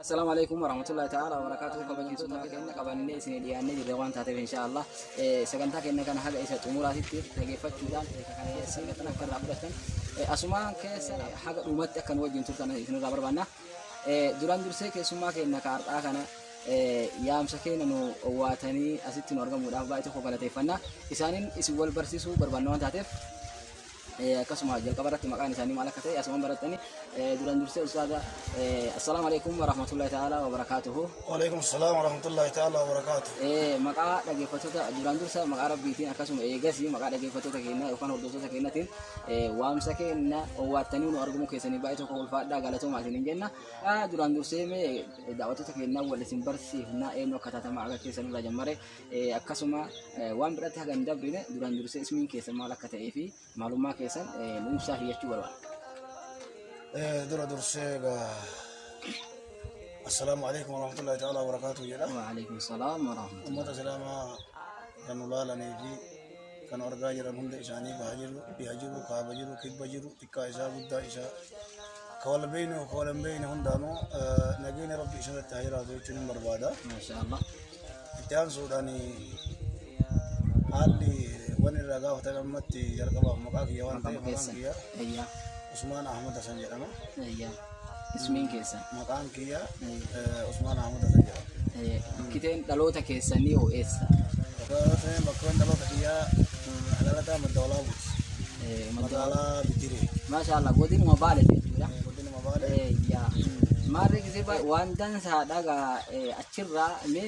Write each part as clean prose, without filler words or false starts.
السلام عليكم ورحمة الله تعالى وبركاته. كبجي صوت هذا كأنك قبلني سنة ديانة جروان تاتي إن شاء الله. سكنتها كأنك أنا حاجة إيش تمورات تير تجيفت جدان كان سنة أنا كان رابطة أسمع كيس حاجة أمت كان وجه نتوت أنا إثنين رابر بنا دوران درسي كيسمع كأنك عارضة كنا يا مسكين إنه واتني أسيت نورجا مدافع بايته خبرة تفنى إسانين إسوال برسيسو بربنان تاتف كسمع جل كبرت مكان إنساني مالكته أسمع برتني دوران درسي أستاذ السلام عليكم ورحمة الله تعالى وبركاته. وعليكم السلام ورحمة الله تعالى وبركاته. مكان لقي فتوة دوران درسي مكان ربيتين أكسم إيجاسي مكان لقي فتوة كينا يكون هردوسة كيناتين وامسكنا واتني ونرجو كيسني بايته كول فادا قالتهم ما تنجنا دوران درسي مي دعوته كينا ولا سنبرسي هنا إنه كتاتا معك كيسني لا جمرة أكسم وام برات هذا ندبرنا دوران درسي اسمين كيسن مالكته إيه معلومات كيسن نوسا هي تجوا السلام عليكم ورحمة الله تعالى وبركاته. وعليكم السلام ورحمة الله. أمة سلامة كانوا لا لنا في كانوا أرجع جرا هند إشاني بهجروا كابجروا كبجروا إكا إشا بدا إشا كوال بينه هندانو نجين ربي إشارة تهيرا ذوي بربادا ما شاء الله. إتيان سوداني حالي وني الرجاء فتلمت يركب مكاك يوان تي أيه عثمان أحمد حسن جرنا أيه اسمين كيسا مكان كيا عثمان أحمد حسن جرنا كتير دلوتا كيسا نيو إيسا فكرة مكان دلوتا كيا على رتا مدولا بس مدولا بتيري ما شاء الله قدين مبالغ قدين مبالغ يا ما ركزي واندان ساداga achirra me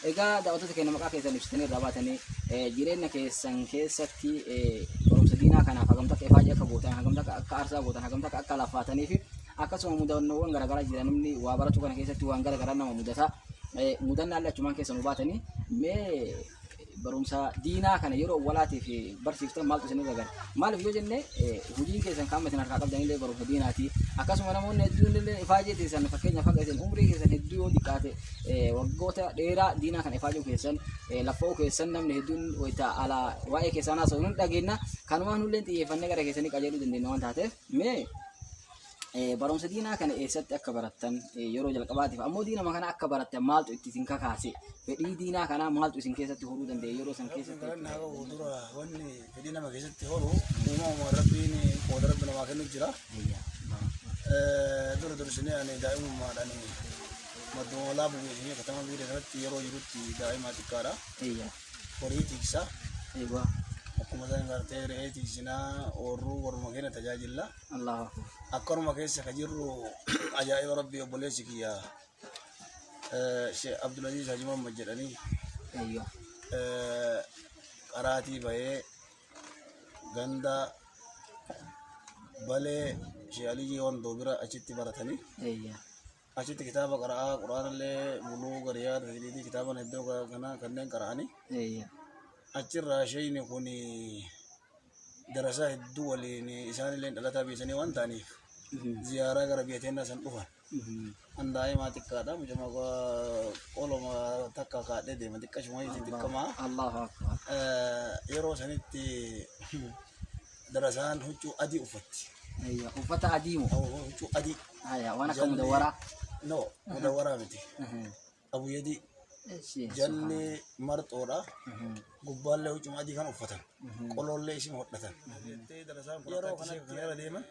ega daawwattoota keenya maqaa keessan ibsitanii irraa baatanii jireenya keessan keessatti barumsa diinaa kanaaf hagamta akka ifaajii akka gootan hagamta akka aarsaa gootan hagamta akka lafaatanii fi akkasuma mudannoowwan garaagaraa jiran namni waa baratu kana keessatti waan garaagaraa nama mudata mudannaa illee achumaan keessan baatanii mee barumsa diinaa kana yeroo walaatii fi barsiiftan maaltu isin irra gara maaliif yoo jenne hojiin keessan kaammatiin harkaa qabdan illee barumsa diinaati akkasuma namoonni hedduun illee ifaajii keessan fakkeenyaaf akka isin umrii keessan hedduu yoo xiqqaate waggoota dheeraa diinaa kana ifaajuu keessan laffa'uu keessan namni hedduun wayita ala waa'ee keessan haasa'u nun dhageenya kanumaan nulleen xiyyeeffannee gara keessanii qajeeluu dandeenya waan taateef mee barumsa diinaa kana eessatti akka barattan yeroo jalqabaatiif ammoo diinama kana akka barattan maaltu itti isin kakaase fedhii diinaa kana maaltu isin keessatti horuu danda'e yeroo san keessatti dura wanni fedhii nama keessatti horu uumama rabbiin qooda rabbi namaa kennu jira dura dursinee ani daa'imummaadhaan maddoolaa bu'ee katama biiree kanatti yeroo jirutti daa'imaa xiqqaadha horii tiksa akkuma san gartee re'ee tiksinaa oorruu warruma keenya tajaajilla akkanuma keessa ka jirru ajaa'iba rabbii obboleessi kiyya Sheekh Abdulaziz Haji Muhammad jedhanii qaraatii bahee ganda balee Sheekh Aliyyi Wandoo bira achitti baratanii achitti kitaaba qara'aa quraanallee buluuga riyaada hidhiitii kitaaban hedduu kanneen qara'anii achirraa shayni kun darasaa hedduu waliin isaanillee dhalataa beeksanii waan ta'aniif ziyaaraa gara biyya teenyaa san dhufan handaa'imaa xiqqaadha mucama qoloma takka kaadhee deema xiqqashuma xiqqamaa yeroo sanitti darasaan huccuu adii uffatti uffata adii moo huccuu adii waan akka mudawwaraa no mudawwaraa miti abu yadii jalli marxoodha gubbaallee huccuma adii kan uffatan qolollee isin hodhatan yeroo kanatti kan irra deeman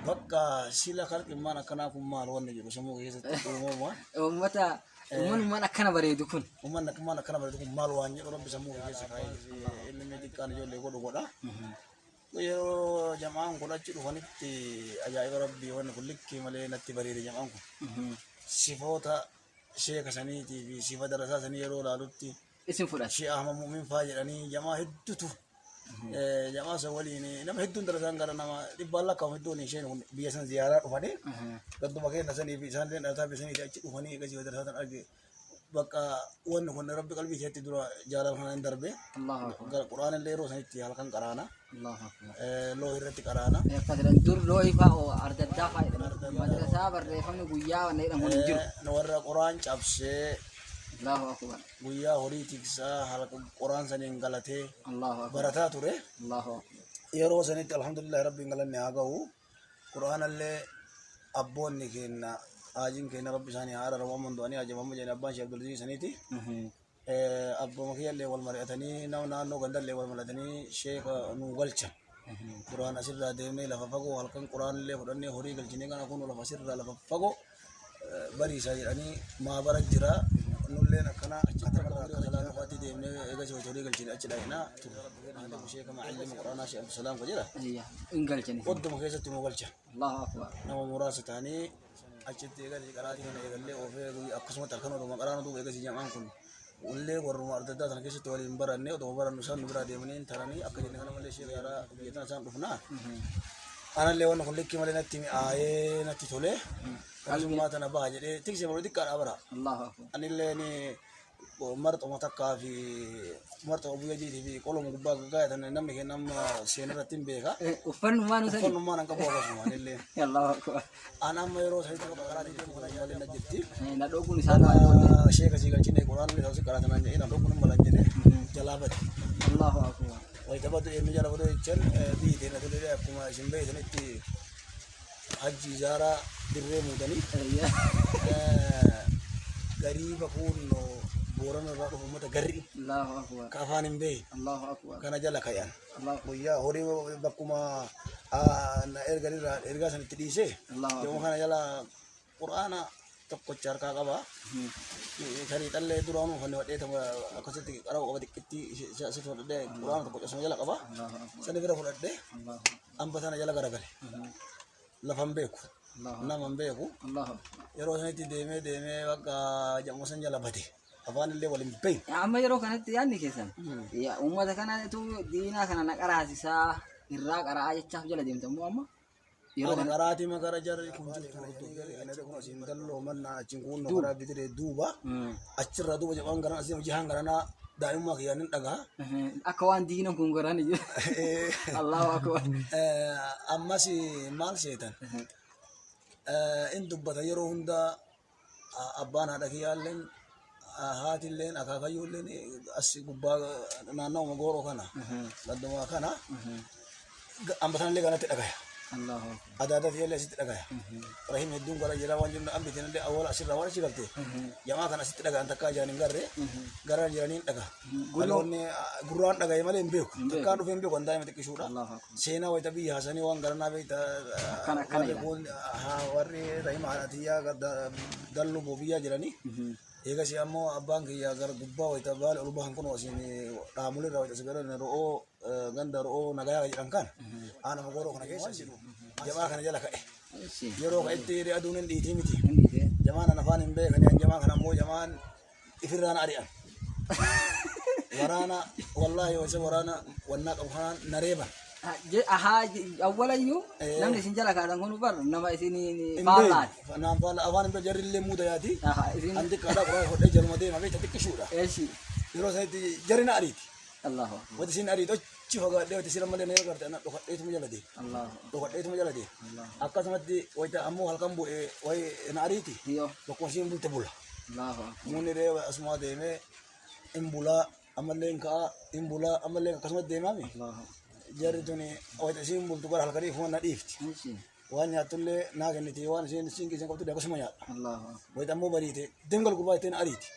bakka sila kalqimmaan akkanaa kun maal wanni jedhu sammuu keessatti uummanummaan akkana bareedu kun uummanummaan akkana bareedu kun maal waan jedhu rabbi sammuu keessa kaa'ee ilmi xiqqaan ijoollee godha yeroo jamaan kun achi dhufanitti ajaa'iba rabbii wanni kun likkii malee natti bareede jamaan kun sifoota sheeka saniitii fi sifa darasaa sanii yeroo ilaalutti isin fudhate Sheekh Ahmad Muumin faa jedhanii jamaa hedduutu jamaa san waliin nama hedduun darasaan gara nama dhibbaan lakkaa'amu hedduun isheen kun biyya san ziyaaraa dhufanii gadduma keenya sanii fi isaan illee dhalataa biyya sanii achi dhufanii eegasii darasaa san arge bakka wanni kun rabbi qalbii keessatti dura jaalala kanaan darbe quraan illee yeroo sanitti halkan qaraana loo irratti qaraana dur loo ifaa arda addaa faa madrasaa barreeffamni guyyaa wanna jedhamu hin jiru warra quraan cabsee Allahu akbar guyyaa horii tiksaa halkan quraan saniin galatee Allahu akbar barataa ture Allahu yeroo sanitti alhamdulillah rabbiin galanne haa ga'u quraan illee abboonni keenya ajin kayna rabbi sani ara rawaman do ani aje mamma jani abban shi abdul aziz saniti abba makiya le wal mari'atani na no gandal le wal malatani sheikh nu galcha qur'an asirra de me la fago halkan qur'an le hodanne hori galjine kana kunu la fasirra la fago bari sai ani ma barajira nulle nakana atarra kala fati de me ega jo hori galjine achida ina hada sheikh ma'allim qur'an shi abdul salam kajira iya ingaljani qoddu makaysa nu galcha allahu akbar nama murasatani achitti ega qarati ne egalle ofe akkasuma talkano do maqarana do ega jaman kun ulle warru mardada tan kesu tawali baranne do barannu san nubra de menin tarani akkaje kana malle shi yara biyatan san dufna ana le won kun lekki male natti mi aye natti tole kaluma tan ba jede tikse mo dikka abara allahu akbar anille ni marto matakka fi marto abu yaji fi kolom gubba ga tan namme ke nam senara timbeka ufan manu sani ufan manu ka boga mo anille allahu akbar ana mayro sai to qarati de mo yale na jitti na dogun sana sheikh sigal chine quran le sausi qarata nan ina dogun malanje jalabati allahu akbar wa tabadu emi jalabado chen bi de na dole kuma shimbe de netti haji zara dirre mudani iya gariba kunno borana rado mata garri allahu akbar kafanin be allahu akbar kana jala kayan allah boya hori bakuma na erga san tidise allah yo kana jala qur'ana tokko charka kaba kari talle duranu fanne wadde tam akasati qaraw qabadi kitti sito de qur'ana tokko so jala kaba sane bira fudde allah ambatana jala garagale la fambeku na mambeku allah yero saniti deme waka jamu san jala bade afan le walin bay amma yero kanatti yanni kesan ya ummata kana tu diina kana naqarasisa irra qaraa jechaaf jala deemtamu amma yero qarati magara jar kun jirtu ina de kun sin dallo manna cingun no qara bidire duba achira duba jaban garan asim jihan garana daima kiyanin daga aka wan diina kun garani allahu akbar amma si mal setan in dubbata yero hunda abbana da kiyallen hatillen akakayullen asi gubba nanaw magoro kana laduma kana ambatan le ganate daga allahu adada fiye sit daga rahim hedun gara jira wanjun ambitin de awal asira wala shigalte jama kana sit daga antaka jani garre garan jirani daga gulone guran daga male mbeku ka do fembe ko ndai mate kishuda sena wayta bi hasani wan garana be ta kana gon ha warri rahim aratiya dallu bobiya jirani ega si ammo abang ya gar gubba wayta bal ulbahan kono sini damule rawayta segara ro ganda ro nagaya jirangkan ana magoro kana kesa siru jama kana jala ka yero ka itti adunen di timiti jama na fanin be kana jama kana mo jama ifirana arian warana wallahi wa warana wanna kan nareba aha awwalan yu namni sinjala ka dan kono bar nama isini falat nam fala awan be jarille muda yati aha isini andi kada ko hodde jalmade ma be tikishuda eshi yero sai jarina ariti allah wati sin arito ci faga de wati sira male ne garta na do hodde tum jalade allah do hodde tum jalade akasamati wayta ammo halkan bu e way na ariti yo do ko sim bulte bula allah munire asma de me imbula amalen ka imbula amalen kasamat de mami allah jarituni wayta sim bultu bar halkari fo na difti eshi wanya tulle naganiti wan sin singi sen ko tu de ko sumanya allah wayta mo barite dengal ko bayten ariti